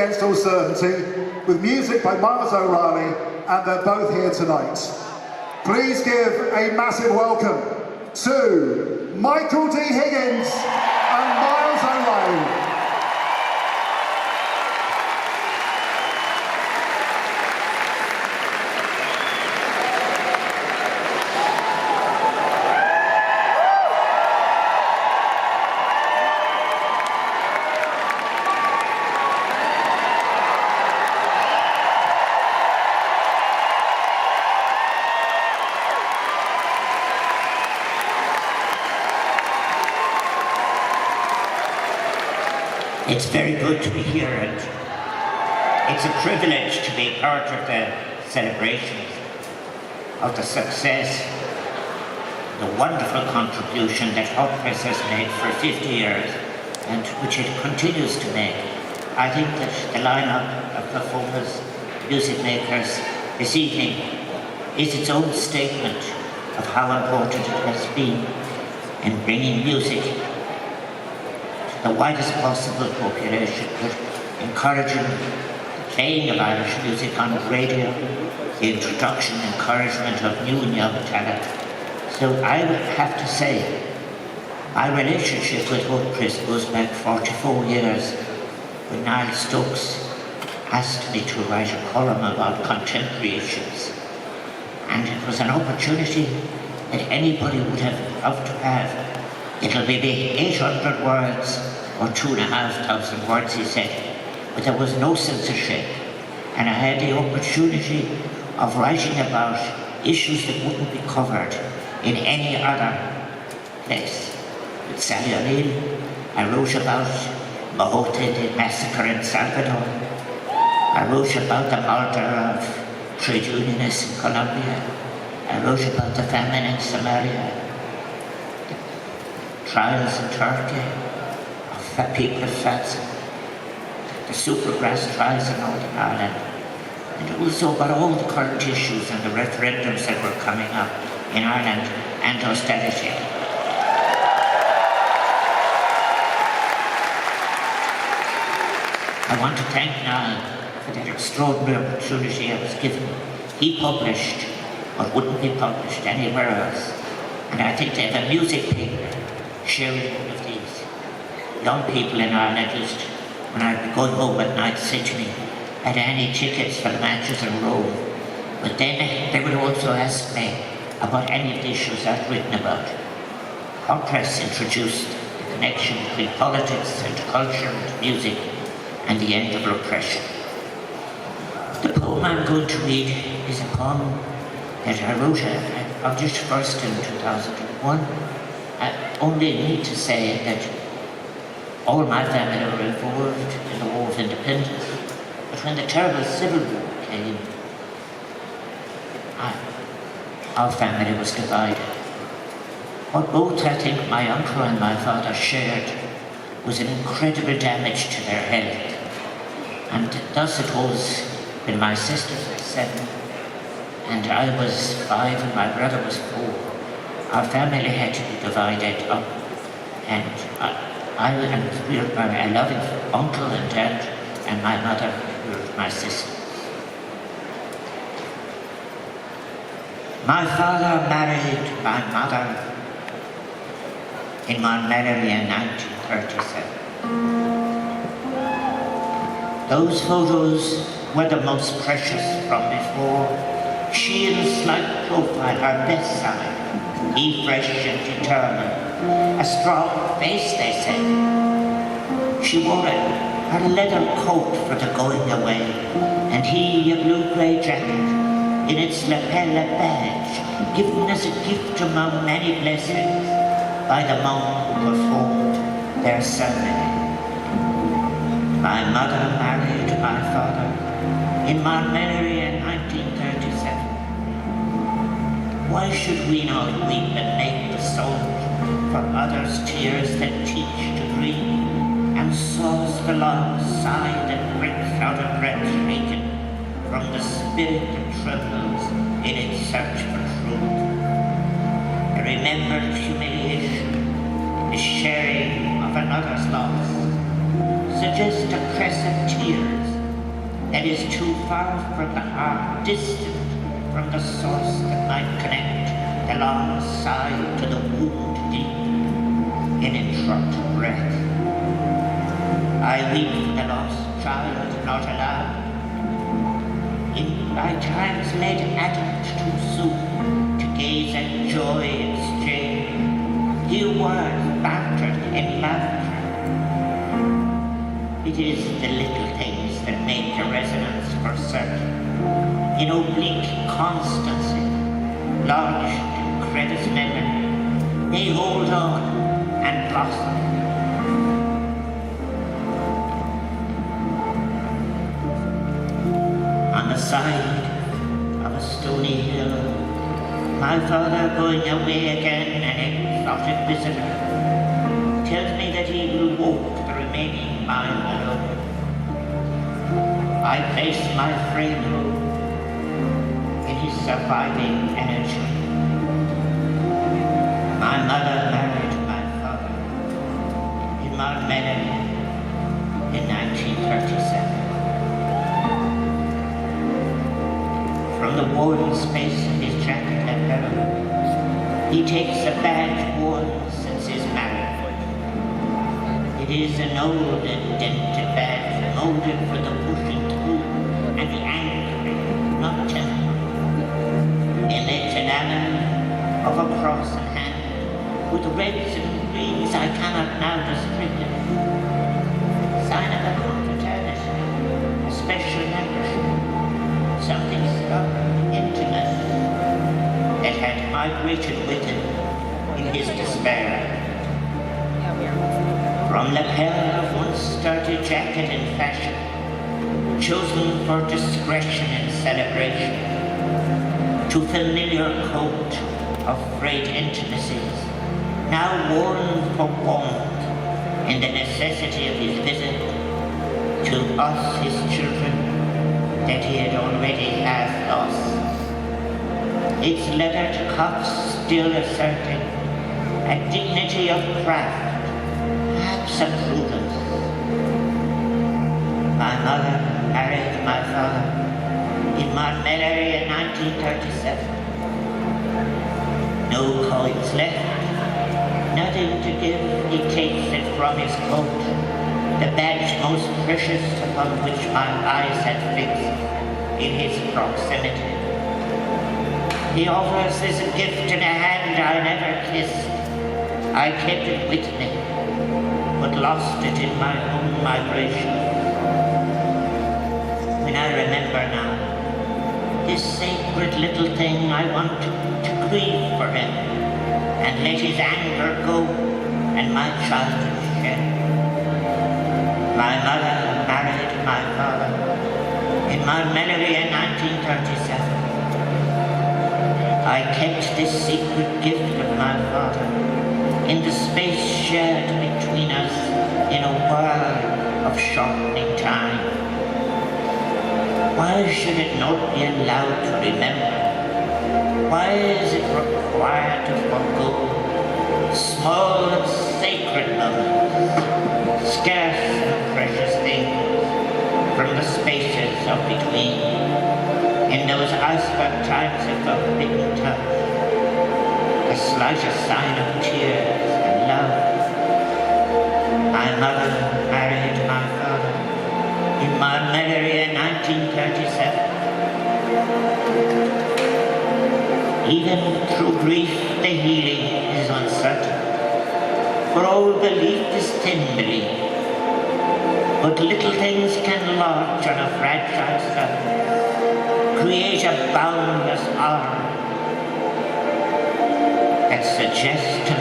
against all certainty, with music by Myles and they're both here tonight. Please give a massive welcome to Michael D. Higgins and Myles O'Reilly. It's very good to be here, and it's a privilege to be part of the celebrations of the success, the wonderful contribution that Hot Press has made for 50 years and which it continues to make. I think that the lineup of performers, music makers this evening is its own statement of how important it has been in bringing music the widest possible population, but encouraging the playing of Irish music on radio, the introduction, encouragement of new and young talent. So I would have to say, my relationship with Hot Press goes back 44 years, when Niall Stokes asked me to write a column about contemporary issues. And it was an opportunity that anybody would have loved to have. It'll be 800 words or 2,500 words, he said, but there was no censorship. And I had the opportunity of writing about issues that wouldn't be covered in any other place. With Sally O'Neill, I wrote about Mohote, the massacre in Salvador. I wrote about the murder of trade unionists in Colombia. I wrote about the famine in Somalia, trials in Turkey of people of Fatsum, the Supergrass trials in Northern Ireland, and also about all the current issues and the referendums that were coming up in Ireland and austerity. I want to thank Niall for that extraordinary opportunity I was given. He published what wouldn't be published anywhere else, and I think they have a music paper sharing one of these. Young people in Ireland used, when I'd be going home at night, say to me, "Had any tickets for the matches in Rome?" But then they would also ask me about any of the issues I'd written about. Hot Press introduced the connection between politics and culture and music and the end of repression. The poem I'm going to read is a poem that I wrote, I published first in 2001. I only need to say that all my family were involved in the War of Independence, but when the terrible Civil War came, our family was divided. What both, I think, my uncle and my father shared was an incredible damage to their health. And thus it was when my sisters were 7 and I was 5 and my brother was 4. Our family had to be divided up, and I and my loving uncle and aunt and my mother were my sisters. My father married my mother in Melleray in 1937. Those photos were the most precious from before. She in slight profile, her best side, he fresh and determined, a strong face, they said. She wore her leather coat for the going away, and he a blue-grey jacket in its lapel a badge, given as a gift among many blessings by the monk who performed their ceremony. My mother married my father in Melleray in 1937. Why should we not weep and make the song for others' tears that teach to grieve, and saws the long sigh that breaks out a breath taken from the spirit that trembles in its search for truth? A remembered humiliation, the sharing of another's loss, suggest a press of tears that is too far from the heart, distant from the source that might connect the long sigh to the wound deep in interrupted breath. I weep for the lost child not allowed, in by times made adult too soon to gaze at joy exchanged, hear words battered in laughter. It is the little things that make a resonance for certain, in oblique constancy, lodged in crevice memory, they hold on and blossom. On the side of a stony hill, my father, going away again, an exotic visitor, tells me that he will walk the remaining mile alone. I place my frame in his surviving energy. My mother married my father in Melleray in 1937. From the worn space of his jacket lapel, he takes a badge worn since his marriage. It is an old and dented badge, molded for the pushing through and the angry, not temporary. Emits an element of a cross in hand, with reds and greens I cannot now distinguish. Sign of a confraternity, a special membership, something stubborn, intimate, that had migrated with him in his despair. From lapel of one sturdy jacket in fashion, chosen for discretion and celebration, to familiar coat of frayed intimacies, now worn for warmth in the necessity of his visit to us, his children, that he had already half lost. Its leathered cuffs still asserting a dignity of craft, perhaps of prudence. My mother married my father in Melleray in 1937. No coins left, nothing to give, he takes it from his coat, the badge most precious upon which my eyes had fixed in his proximity. He offers this gift in a hand I never kissed. I kept it with me, but lost it in my own migration. When I remember now, this sacred little thing, I want to grieve for him and let his anger go and my childish shed. My mother married my father in Melleray in 1937. I kept this secret gift of my father in the space shared between us in a world of shortening time. Why should it not be allowed to remember? Why is it required to forego small and sacred moments, scarce and precious things, from the spaces of between, in those iceberg times of forbidden touch, the slightest sign of tears and love? My mother married my father in Melleray in 1937. Even through grief, the healing is uncertain, for all belief is thin belief. But little things can lodge on a fragile surface, create a boundless arm that suggests to